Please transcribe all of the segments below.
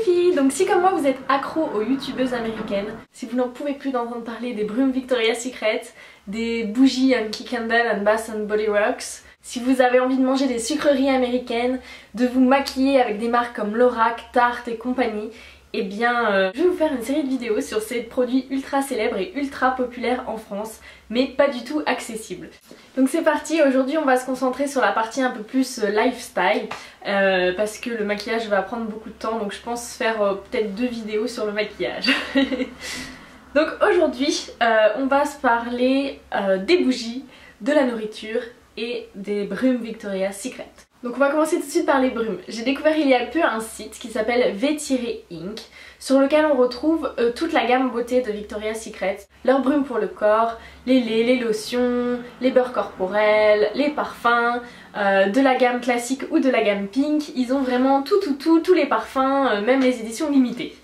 les filles! Donc si comme moi vous êtes accro aux youtubeuses américaines, si vous n'en pouvez plus d'entendre parler des brumes Victoria's Secret, des bougies Yankee Candle and Bath and Body Works, si vous avez envie de manger des sucreries américaines, de vous maquiller avec des marques comme Lorac, Tarte et compagnie, eh bien je vais vous faire une série de vidéos sur ces produits ultra célèbres et ultra populaires en France, mais pas du tout accessibles. Donc c'est parti, aujourd'hui on va se concentrer sur la partie un peu plus lifestyle, parce que le maquillage va prendre beaucoup de temps, donc je pense faire peut-être 2 vidéos sur le maquillage. Donc aujourd'hui on va se parler des bougies, de la nourriture et des brumes Victoria's Secret. Donc on va commencer tout de suite par les brumes. J'ai découvert il y a peu un site qui s'appelle V-Inc sur lequel on retrouve toute la gamme beauté de Victoria's Secret. Leurs brumes pour le corps, les laits, les lotions, les beurres corporels, les parfums, de la gamme classique ou de la gamme pink. Ils ont vraiment tous les parfums, même les éditions limitées.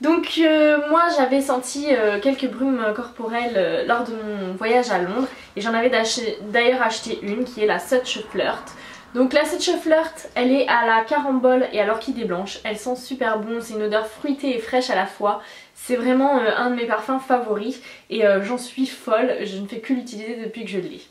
Donc moi j'avais senti quelques brumes corporelles lors de mon voyage à Londres et j'en avais d'ailleurs acheté une qui est la Such Flirt. Donc la Such Flirt, elle est à la carambole et à l'orchidée blanche, elle sent super bon, c'est une odeur fruitée et fraîche à la fois. C'est vraiment un de mes parfums favoris et j'en suis folle, je ne fais que l'utiliser depuis que je l'ai.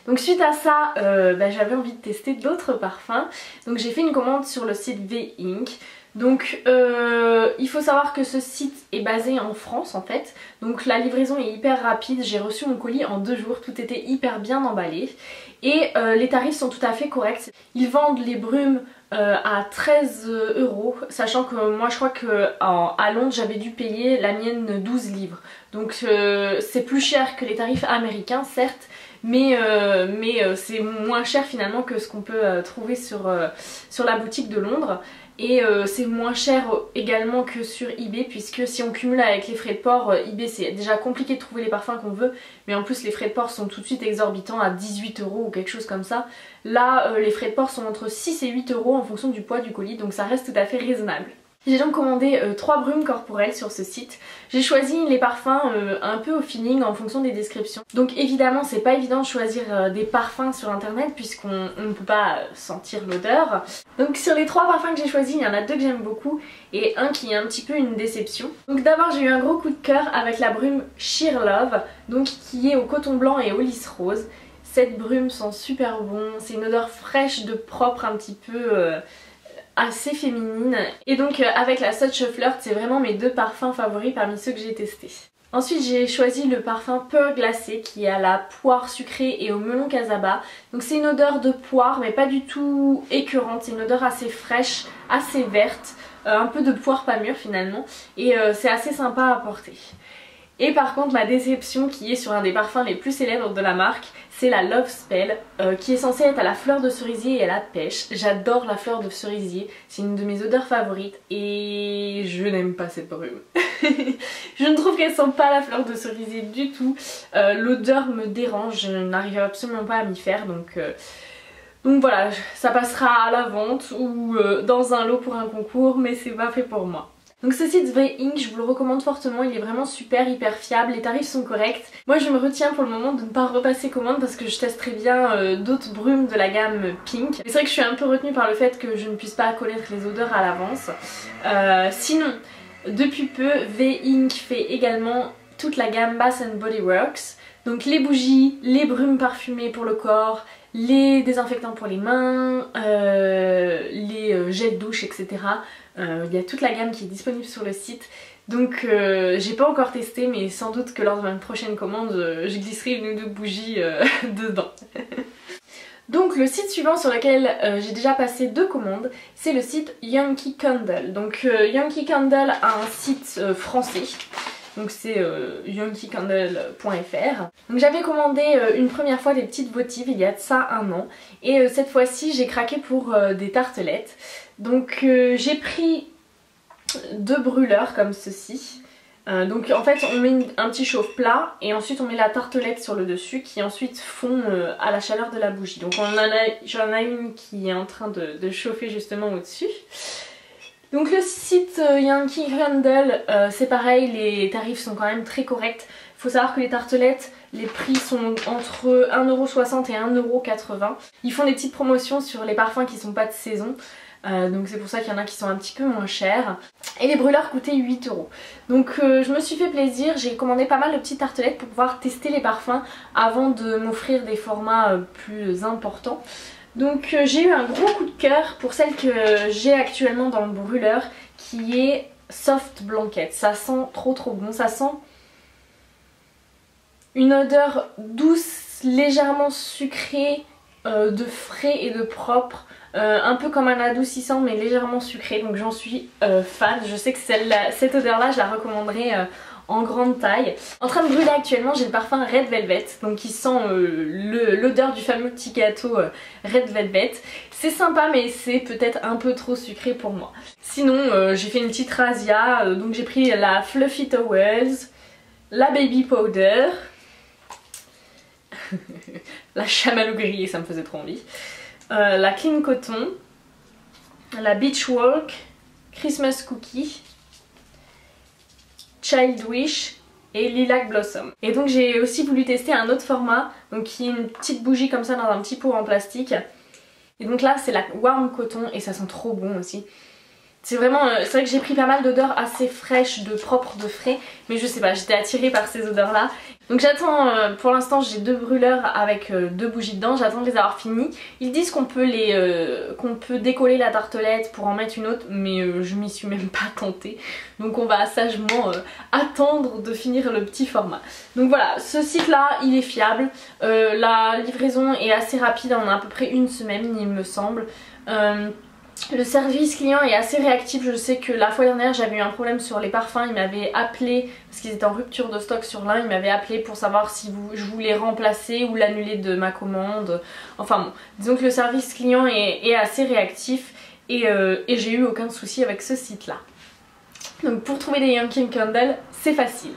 Donc suite à ça, j'avais envie de tester d'autres parfums, donc j'ai fait une commande sur le site V-Inc. Donc il faut savoir que ce site est basé en France en fait, donc la livraison est hyper rapide, j'ai reçu mon colis en 2 jours, tout était hyper bien emballé et les tarifs sont tout à fait corrects. Ils vendent les brumes à 13 €, sachant que moi je crois qu'à Londres j'avais dû payer la mienne 12 livres, donc c'est plus cher que les tarifs américains certes, mais c'est moins cher finalement que ce qu'on peut trouver sur la boutique de Londres. Et c'est moins cher également que sur eBay, puisque si on cumule avec les frais de port, eBay c'est déjà compliqué de trouver les parfums qu'on veut, mais en plus les frais de port sont tout de suite exorbitants à 18 € ou quelque chose comme ça. Là les frais de port sont entre 6 et 8 € en fonction du poids du colis, donc ça reste tout à fait raisonnable. J'ai donc commandé 3 brumes corporelles sur ce site. J'ai choisi les parfums un peu au feeling en fonction des descriptions. Donc évidemment c'est pas évident de choisir des parfums sur internet puisqu'on ne peut pas sentir l'odeur. Donc sur les 3 parfums que j'ai choisis, il y en a 2 que j'aime beaucoup et un qui est un petit peu une déception. Donc d'abord j'ai eu un gros coup de cœur avec la brume Sheer Love, donc qui est au coton blanc et au lys rose. Cette brume sent super bon, c'est une odeur fraîche de propre un petit peu assez féminine, et donc avec la Such Flirt c'est vraiment mes 2 parfums favoris parmi ceux que j'ai testés. Ensuite j'ai choisi le parfum Pearl Glacé qui est à la poire sucrée et au melon casaba. Donc c'est une odeur de poire mais pas du tout écœurante, c'est une odeur assez fraîche, assez verte, un peu de poire pas mûre finalement, et c'est assez sympa à porter. Et par contre ma déception qui est sur un des parfums les plus célèbres de la marque, c'est la Love Spell qui est censée être à la fleur de cerisier et à la pêche. J'adore la fleur de cerisier, c'est une de mes odeurs favorites et je n'aime pas cette brume. Je ne trouve qu'elle sent pas la fleur de cerisier du tout, l'odeur me dérange, je n'arrive absolument pas à m'y faire, donc voilà, ça passera à la vente ou dans un lot pour un concours, mais c'est pas fait pour moi. Donc ce site V-Inc, je vous le recommande fortement, il est vraiment super, hyper fiable, les tarifs sont corrects. Moi je me retiens pour le moment de ne pas repasser commande parce que je testerai bien d'autres brumes de la gamme pink. C'est vrai que je suis un peu retenue par le fait que je ne puisse pas connaître les odeurs à l'avance. Sinon, depuis peu, V-Inc fait également toute la gamme Bath and Body Works. Donc les bougies, les brumes parfumées pour le corps, les désinfectants pour les mains, les gels de douche, etc. Il y a toute la gamme qui est disponible sur le site. Donc j'ai pas encore testé, mais sans doute que lors de ma prochaine commande je glisserai 1 ou 2 bougies dedans. Donc le site suivant sur lequel j'ai déjà passé 2 commandes, c'est le site Yankee Candle. Donc Yankee Candle a un site français. Donc c'est yankeecandle.fr. Donc j'avais commandé une première fois des petites votives il y a de ça 1 an. Et cette fois-ci j'ai craqué pour des tartelettes. Donc j'ai pris 2 brûleurs comme ceci. Donc en fait on met un petit chauffe plat et ensuite on met la tartelette sur le dessus qui ensuite fond à la chaleur de la bougie. Donc j'en ai une qui est en train de chauffer justement au-dessus. Donc le site Yankee Candle, c'est pareil, les tarifs sont quand même très corrects. Il faut savoir que les tartelettes, les prix sont entre 1,60 € et 1,80 €. Ils font des petites promotions sur les parfums qui sont pas de saison. Donc c'est pour ça qu'il y en a qui sont un petit peu moins chers. Et les brûleurs coûtaient 8 €. Donc je me suis fait plaisir, j'ai commandé pas mal de petites tartelettes pour pouvoir tester les parfums avant de m'offrir des formats plus importants. Donc j'ai eu un gros coup de cœur pour celle que j'ai actuellement dans le brûleur, qui est Soft Blanket. Ça sent trop bon, ça sent une odeur douce, légèrement sucrée, de frais et de propre. Un peu comme un adoucissant mais légèrement sucré, donc j'en suis fan. Je sais que cette odeur là je la recommanderais en grande taille. En train de brûler actuellement, j'ai le parfum Red Velvet, donc qui sent l'odeur du fameux petit gâteau Red Velvet. C'est sympa mais c'est peut-être un peu trop sucré pour moi. Sinon j'ai fait une petite razzia, donc j'ai pris la Fluffy Towels, la Baby Powder, la chamallow grillée, ça me faisait trop envie. La Clean Cotton, la Beach Walk, Christmas Cookie, Child Wish et Lilac Blossom. Et donc j'ai aussi voulu tester un autre format, donc qui est une petite bougie comme ça dans un petit pot en plastique. Et donc là c'est la Warm Cotton et ça sent trop bon aussi. C'est vraiment, c'est vrai que j'ai pris pas mal d'odeurs assez fraîches, de propres, de frais, mais je sais pas, j'étais attirée par ces odeurs là. Donc j'attends, pour l'instant j'ai 2 brûleurs avec 2 bougies dedans, j'attends de les avoir finis. Ils disent qu'on peut décoller la tartelette pour en mettre une autre, mais je m'y suis même pas tentée. Donc on va sagement attendre de finir le petit format. Donc voilà, ce site là il est fiable, la livraison est assez rapide, on a à peu près une semaine il me semble. Le service client est assez réactif. Je sais que la fois dernière j'avais eu un problème sur les parfums, il m'avait appelé parce qu'ils étaient en rupture de stock sur l'un, il m'avait appelé pour savoir si je voulais remplacer ou l'annuler de ma commande. Enfin bon, disons que le service client est assez réactif et j'ai eu aucun souci avec ce site là. Donc pour trouver des Yankee Candle c'est facile.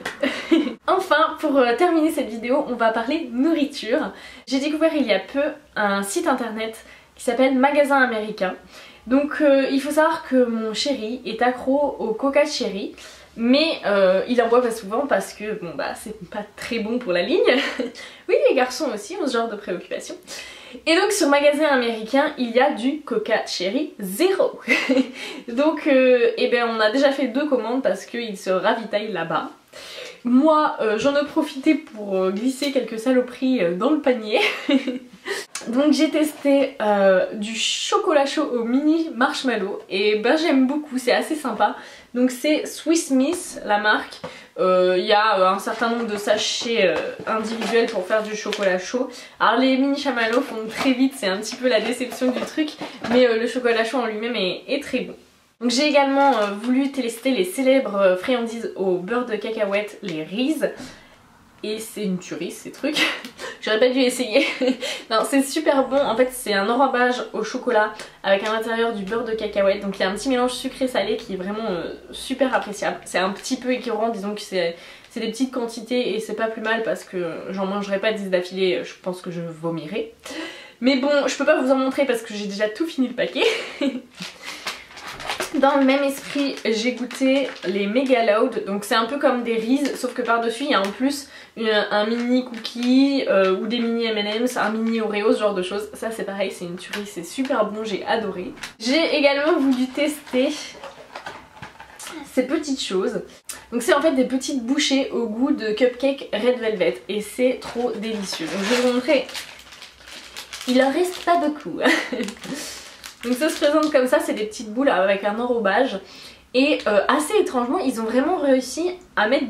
Enfin pour terminer cette vidéo on va parler nourriture. J'ai découvert il y a peu un site internet qui s'appelle Magasin Américain. Donc il faut savoir que mon chéri est accro au coca cherry, mais il en boit pas souvent parce que bon bah c'est pas très bon pour la ligne. Oui, les garçons aussi ont ce genre de préoccupation. Et donc sur Magasin Américain il y a du coca cherry 0. Donc eh ben, on a déjà fait 2 commandes parce qu'il se ravitaille là-bas. Moi j'en ai profité pour glisser quelques saloperies dans le panier. Donc j'ai testé du chocolat chaud au mini marshmallow et ben j'aime beaucoup, c'est assez sympa. Donc c'est Swiss Miss la marque. Il y a un certain nombre de sachets individuels pour faire du chocolat chaud. Alors les mini marshmallows fondent très vite, c'est un petit peu la déception du truc, mais le chocolat chaud en lui-même est très bon. Donc j'ai également voulu tester les célèbres friandises au beurre de cacahuète, les Reese. Et c'est une tuerie ces trucs. J'aurais pas dû essayer. Non, c'est super bon. En fait c'est un enrobage au chocolat avec à l'intérieur du beurre de cacahuète. Donc il y a un petit mélange sucré salé qui est vraiment super appréciable. C'est un petit peu écœurant, disons que c'est des petites quantités et c'est pas plus mal parce que j'en mangerai pas 10 d'affilée, je pense que je vomirai. Mais bon, je peux pas vous en montrer parce que j'ai déjà tout fini le paquet. Dans le même esprit, j'ai goûté les Mega Loud, donc c'est un peu comme des Reese, sauf que par-dessus il y a en plus un mini cookie ou des mini M&M's, un mini Oreo, ce genre de choses. Ça c'est pareil, c'est une tuerie, c'est super bon, j'ai adoré. J'ai également voulu tester ces petites choses. Donc c'est en fait des petites bouchées au goût de cupcake Red Velvet et c'est trop délicieux. Donc je vais vous montrer, il en reste pas beaucoup. Donc ça se présente comme ça, c'est des petites boules avec un enrobage. Et assez étrangement, ils ont vraiment réussi à mettre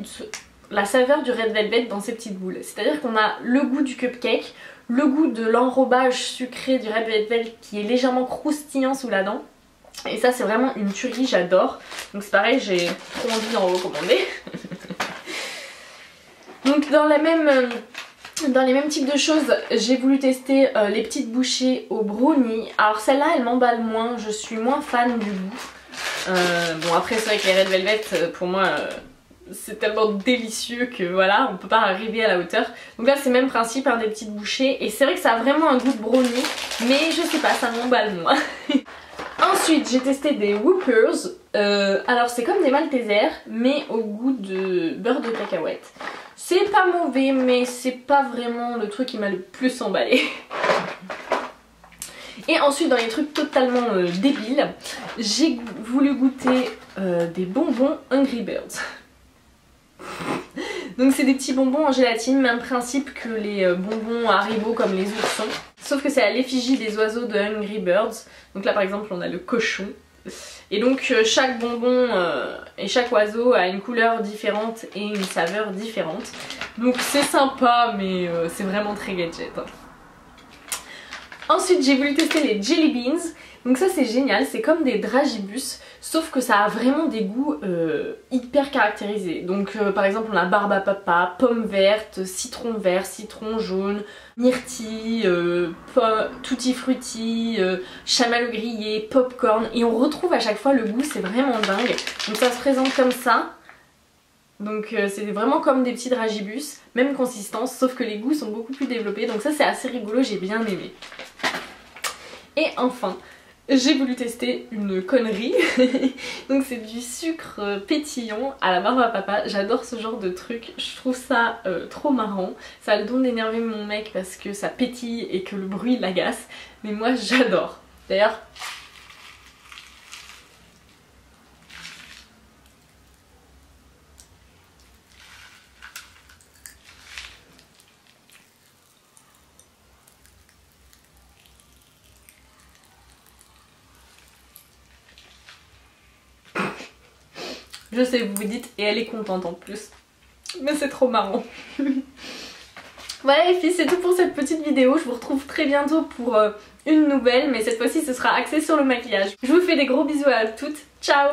la saveur du Red Velvet dans ces petites boules. C'est-à-dire qu'on a le goût du cupcake, le goût de l'enrobage sucré du Red Velvet qui est légèrement croustillant sous la dent. Et ça c'est vraiment une tuerie, j'adore. Donc c'est pareil, j'ai trop envie d'en recommander. Donc dans les mêmes types de choses, j'ai voulu tester les petites bouchées au brownie. Alors celle-là, elle m'emballe moins, je suis moins fan du goût. Bon après c'est vrai que les Red Velvet, pour moi, c'est tellement délicieux que voilà, on peut pas arriver à la hauteur. Donc là c'est le même principe, hein, des petites bouchées. Et c'est vrai que ça a vraiment un goût de brownie, mais je sais pas, ça m'emballe moins. Ensuite j'ai testé des Whoopers. Alors c'est comme des Maltesers, mais au goût de beurre de cacahuète. C'est pas mauvais, mais c'est pas vraiment le truc qui m'a le plus emballé. Et ensuite dans les trucs totalement débiles, j'ai voulu goûter des bonbons Hungry Birds. Donc c'est des petits bonbons en gélatine, même principe que les bonbons Haribo comme les oursons. Sauf que c'est à l'effigie des oiseaux de Hungry Birds. Donc là par exemple on a le cochon. Et donc chaque bonbon et chaque oiseau a une couleur différente et une saveur différente. Donc c'est sympa mais c'est vraiment très gadget. Ensuite j'ai voulu tester les Jelly Beans. Donc ça c'est génial, c'est comme des dragibus, sauf que ça a vraiment des goûts hyper caractérisés. Donc par exemple on a barbe à papa, pomme verte, citron vert, citron jaune, myrtille, tutti frutti, chamallow grillé, popcorn. Et on retrouve à chaque fois le goût, c'est vraiment dingue. Donc ça se présente comme ça. Donc c'est vraiment comme des petits dragibus, même consistance, sauf que les goûts sont beaucoup plus développés. Donc ça c'est assez rigolo, j'ai bien aimé. Et enfin, j'ai voulu tester une connerie. Donc c'est du sucre pétillant à la barbe à papa. J'adore ce genre de truc, je trouve ça trop marrant. Ça a le don d'énerver mon mec parce que ça pétille et que le bruit l'agace. Mais moi j'adore. D'ailleurs... Je sais, vous vous dites, et elle est contente en plus. Mais c'est trop marrant. Voilà les filles, c'est tout pour cette petite vidéo. Je vous retrouve très bientôt pour une nouvelle, mais cette fois-ci ce sera axé sur le maquillage. Je vous fais des gros bisous à toutes. Ciao!